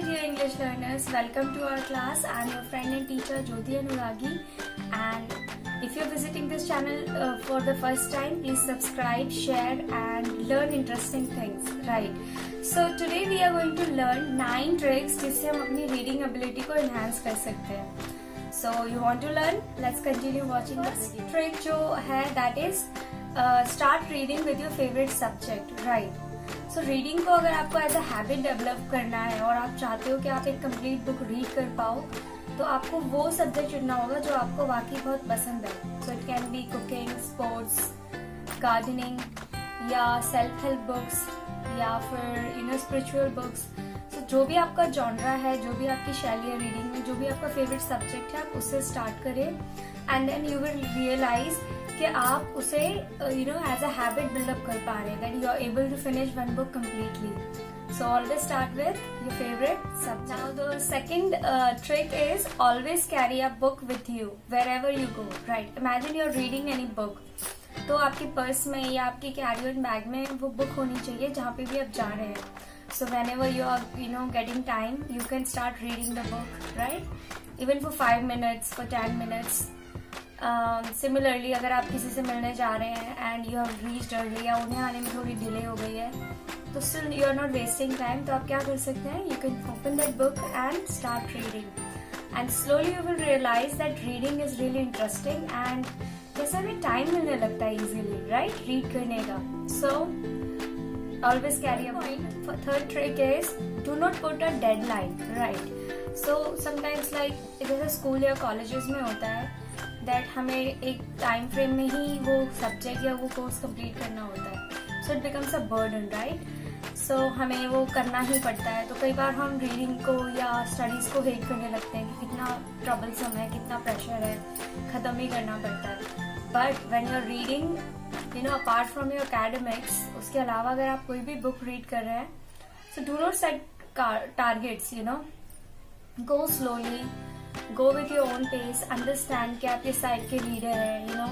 my dear English learners, welcome to our class. I am your friend and teacher Jyoti Anuragi, and if you are visiting this channel for the first time, please subscribe, share and learn interesting things, right? So today we are going to learn 9 tricks जिससे हम अपनी reading ability को enhance कर सकते हैं. So you want to learn? Let's continue watching this. Trick जो है that is start reading with your favorite subject, right? So reading को अगर आपको एज अ हैबिट डेवलप करना है और आप चाहते हो कि आप एक कंप्लीट बुक रीड कर पाओ, तो आपको वो सब्जेक्ट चुनना होगा जो आपको वाकई बहुत पसंद है. So it can be cooking, sports, gardening या सेल्फ हेल्प बुक्स या फिर स्पिरिचुअल बुक्स. सो जो भी आपका जॉनरा है, जो भी आपकी शैली है रीडिंग में, जो भी आपका फेवरेट सब्जेक्ट है, आप उससे स्टार्ट करें and then you will realise कि आप उसे एज अ हैबिट बिल्डअप कर पा रहे हैं, that you are able to finish one book completely. So always start with your favorite subject. Now the second trick is always carry a book with you wherever you go. Right? Imagine you're reading any book. तो आपके purse में या आपके carry on bag में वो book होनी चाहिए जहाँ पे भी आप जा रहे हैं. So whenever you are getting time, you can start reading the book, right? Even for 5 minutes, for 10 minutes. Similarly अगर आप किसी से मिलने जा रहे हैं and you have reached early या उन्हें आने में थोड़ी डिले हो गई है, तो still you are not wasting time, तो आप क्या कर सकते हैं, you can open that book and start reading and slowly you will realise that reading is really interesting and जैसे भी टाइम मिलने लगता है इजीली, राइट, रीड करने का. So always carry a point. Third trick is do not put a deadline, right. So sometimes like जैसे school या colleges में होता है दैट हमें एक टाइम फ्रेम में ही वो सब्जेक्ट या वो कोर्स कंप्लीट करना होता है. So it becomes a burden, right. So हमें वो करना ही पड़ता है. तो कई बार हम रीडिंग को या स्टडीज को हेट करने लगते हैं कि कितना ट्रबलसम है, कितना प्रेशर है, खत्म ही करना पड़ता है. But when you are reading apart from your academics, उसके अलावा अगर आप कोई भी बुक रीड कर रहे हैं, so do not set targets, go slowly, go with your own pace, understand कि आप किस टाइप के रीडर हैं.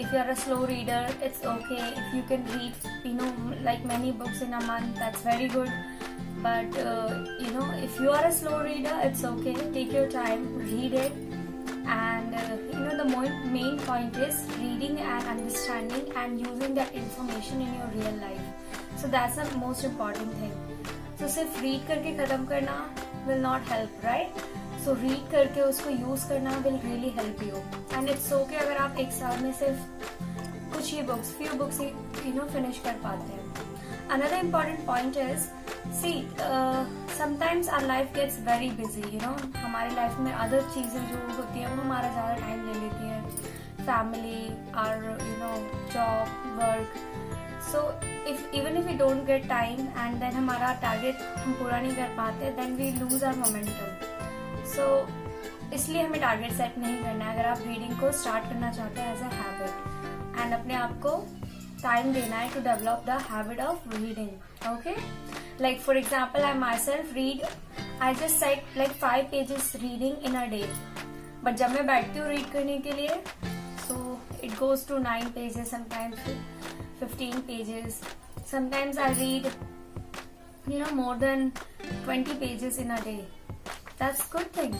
If you are a slow reader, it's okay. If you can read like many books in a month, that's very good. But if you are a slow reader, it's okay. Take your time, read it, and the main point is reading and understanding and using that information in your real life. So that's the most important thing. So सिर्फ read करके खत्म करना will not help, right? So read करके उसको use करना will really help you. And it's okay अगर आप एक साल में सिर्फ कुछ ही बुक्स, फ्यू बुक्स ही फिनिश कर पाते हैं. Another important point is see sometimes our life gets very busy. हमारी लाइफ में अदर चीजें जो होती हैं वो हमारा ज्यादा टाइम ले लेती हैं, family, our job, work. So even if we don't get time and then हमारा टारगेट हम पूरा नहीं कर पाते, then we lose our momentum. So इसलिए हमें टारगेट सेट नहीं करना है अगर आप रीडिंग को स्टार्ट करना चाहते हैं एज अ हैबिट, एंड अपने आप को टाइम देना है to develop the habit of reading. Okay, like for example I myself read, I just set like 5 pages reading in a day. But जब मैं बैठती हूँ रीड करने के लिए, so it goes to 9 pages, sometimes 15 pages, sometimes I read more than 20 pages in a day. That's good thing.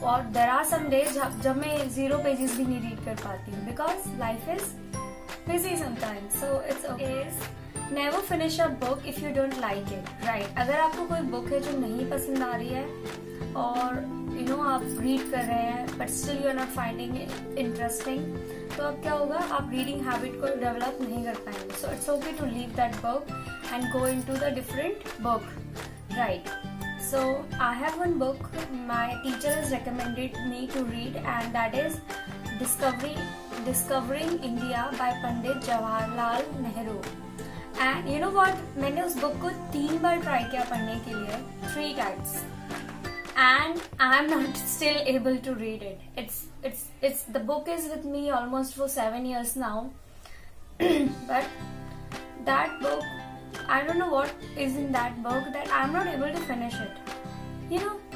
और there are some days जब मैं 0 pages भी नहीं read कर पाती हूँ because life is busy sometimes. So it's okay. Never finish a book if you don't like it. Right? अगर आपको कोई book है जो नहीं पसंद आ रही है और आप read कर रहे हैं but still you are not finding it interesting, तो अब क्या होगा, आप reading habit को develop नहीं कर पाएंगे. So it's okay to leave that book and go into the different book. Right? So I have one book my teacher has recommended me to read, and that is Discovering India by Pandit Jawaharlal Nehru. And you know what? मैंने उस book को 3 बार try किया पढ़ने के लिए, 3 times, and I am not still able to read it. It's the book is with me almost for 7 years now, but that book, I don't know what is in that book that I'm not able to finish it.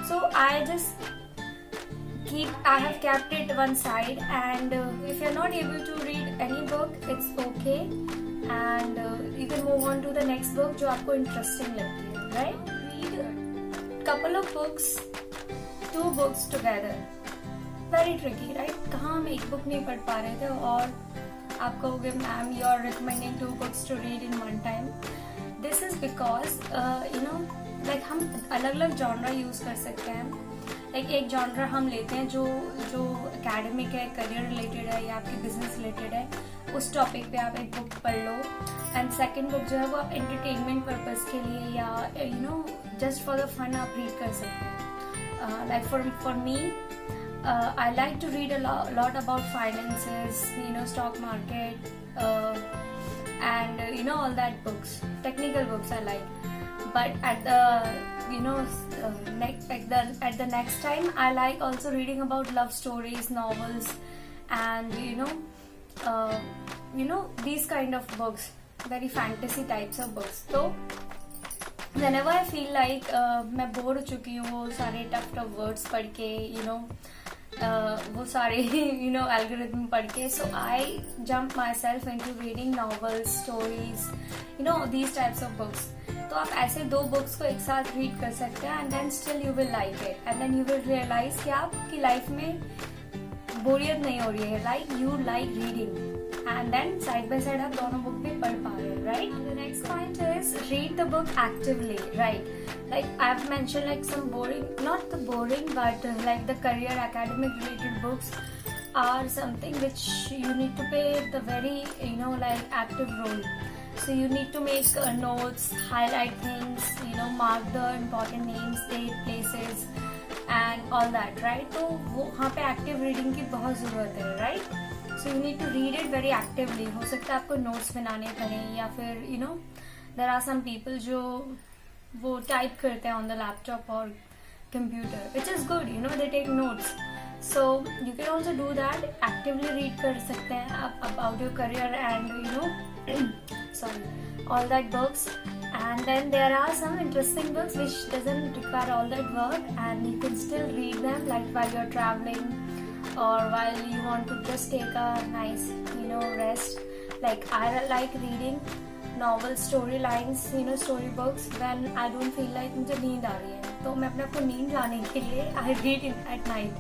So I have kept it one side, and if you're not able to read any book, it's okay, and you can move on to the next book जो आपको interesting लगती है, right? Read couple of books, 2 books together. Very tricky, right? कहाँ हम एक book नहीं पढ़ पा रहे थे और आप कहोगे ma'am you are recommending 2 books to read in one time. This is because like हम अलग अलग genre use कर सकते हैं. Like एक genre हम लेते हैं जो academic है, career related है या आपके business related है, उस topic पे आप एक book पढ़ लो. And second book जो है वो आप entertainment purpose के लिए या just for the fun आप read कर सकते हैं. Like for me, I like to read a lot about finances, stock market, and all that books, technical books I like. But at the next time, I like also reading about love stories, novels, and these kind of books, very fantasy types of books. So whenever I feel like मैं bore हो चुकी हूँ वो सारे tough words पढ़ के, वो सारे algorithm पढ़ के, so I jump myself into reading novels, stories, these types of books. तो आप ऐसे 2 books को एक साथ read कर सकते हैं and then still you will like it and then you will realize कि आपकी life में बोरियत नहीं हो रही है, like you like reading and then side by side आप दोनों book भी पढ़ पा रहे हैं, right? The next point is read the book actively, right? Like I've mentioned like some boring, not the boring but like the career academic related books are something which you need to play the very like active role. So you need to make notes, highlight things, mark the important names, date, places and all that, right? तो वहाँ पे active reading की बहुत ज़रूरत है, right? So you need to read it very actively. हो सकता है आपको notes बनाने पड़ें या फिर there are some people जो वो type करते हैं on the laptop or computer, which is good, they take notes. So you can also do that. Actively read कर सकते हैं आप about your career and all that books. And then there are some interesting books which doesn't require all that work and you can still read them like while you're traveling or while you want to just take a nice rest. Like I like reading novel storylines, story books when I don't feel like मुझे नींद आ रही है, तो मैं अपने आप को नींद लाने के लिए I read it at night.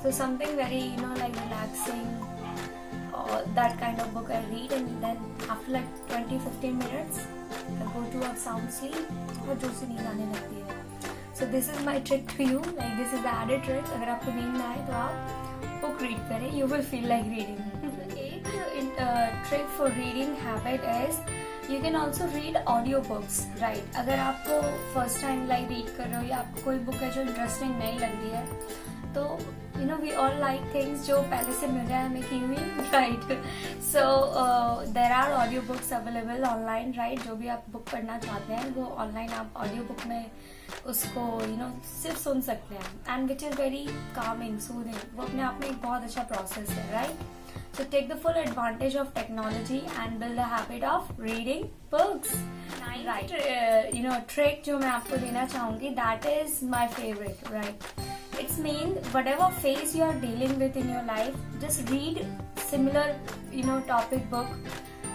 So something very like relaxing, that kind of book I read and then after like 20-15 minutes I go to a sound sleep और जोर से नींद आने लगती है. So this is my trick to you, like this is the added trick. अगर आपको नींद ना आए तो आप book read करें, you will feel like reading. Eighth trick for reading habit is you can also read audio books, right? अगर आपको first time like read कर रहे हो या आपको कोई book है जो interesting नहीं लग रही है तो we all like things जो पहले से मिल रहा है हमें की हुई, right? So there are audio books available online, right? जो भी आप book पढ़ना चाहते हैं वो online आप audio book में उसको सिर्फ सुन सकते हैं and which is very calming, soothing. वो अपने आप में एक बहुत अच्छा process है, right? So take the full advantage of technology and build a habit of reading books. Right. Trick जो मैं आपको देना चाहूँगी, that is my favorite, right? It's mean whatever phase you are dealing with in your life, just read similar topic book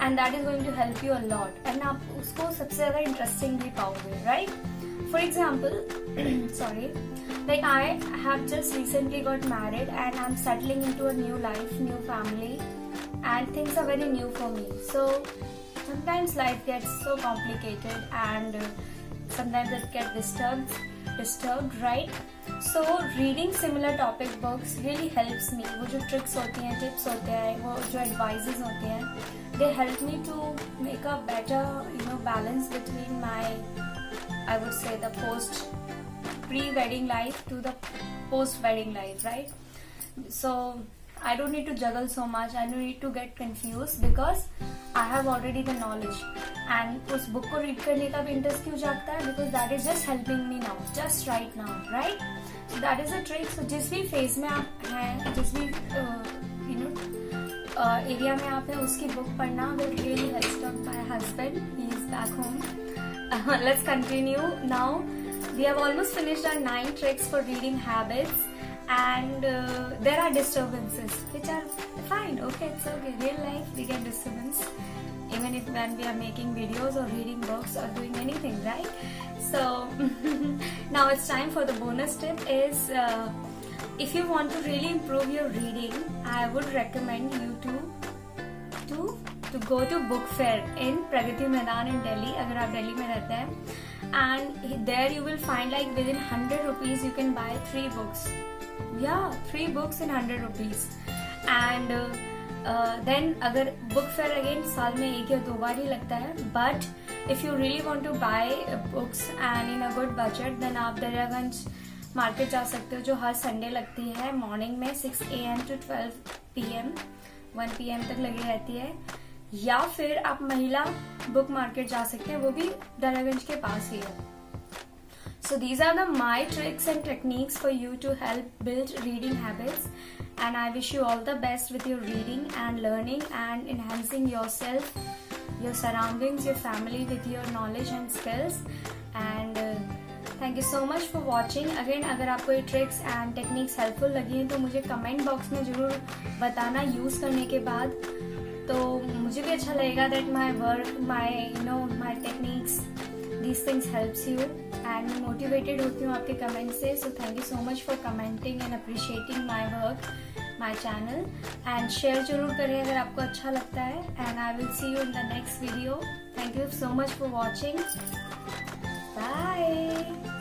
and that is going to help you a lot. And आप उसको सबसे ज़्यादा interesting भी पाओगे, right? For example, like I have just recently got married and I'm settling into a new life, new family, and things are very new for me. So sometimes life gets so complicated and sometimes it gets disturbed, right? So reading similar topic books really helps me. वो जो tricks होती हैं, tips होते हैं, वो जो advices होते हैं, they help me to make a better balance between my, I would say, the pre-wedding life to the post-wedding life, right? So I don't need to juggle so much. I don't need to get confused because I have already the knowledge. And उस book को read करने का भी interest क्यों जागता है? Because that is just helping me now, just right now, right? So that is a trick. So जिस भी phase में आप हैं, जिस भी area में आप हैं, उसकी book पढ़ना will really help my husband. He is back home. Let's continue now. We have almost finished our 9 tricks for reading habits, and there are disturbances which are fine. Okay, it's okay. Real life we get disturbance even if when we are making videos or reading books or doing anything, right? So now it's time for the bonus tip is if you want to really improve your reading, I would recommend you to go to book fair in Pragati Maidan in Delhi, अगर आप दिल्ली में रहते हैं, and there you will find like within 100 rupees you can buy 3 books. Yeah, 3 books in 100 rupees. And then अगर book fair again साल में 1 या 2 बार ही लगता है, but if you really want to buy books and in a good budget, then आप Daryaganj market जा सकते हो जो हर संडे लगती है मॉर्निंग में 6 AM to 12 PM 1 PM तक लगी रहती है, या फिर आप महिला बुक मार्केट जा सकते हैं, वो भी दरियागंज के पास ही है. So these are my tricks and techniques for you to help build reading habits, and I wish you all the best with your reading and learning and enhancing yourself, your surroundings, your family with your knowledge and skills. And thank you so much for watching. Again, अगर आपको ये tricks and techniques helpful लगी हैं तो मुझे comment box में जरूर बताना use करने के बाद, तो मुझे भी अच्छा लगेगा that my work, my techniques, these things helps you, and मैं motivated होती हूँ आपके comment से. So thank you so much for commenting and appreciating my work, my channel, and share जरूर करें अगर आपको अच्छा लगता है. And I will see you in the next video. Thank you so much for watching. Bye.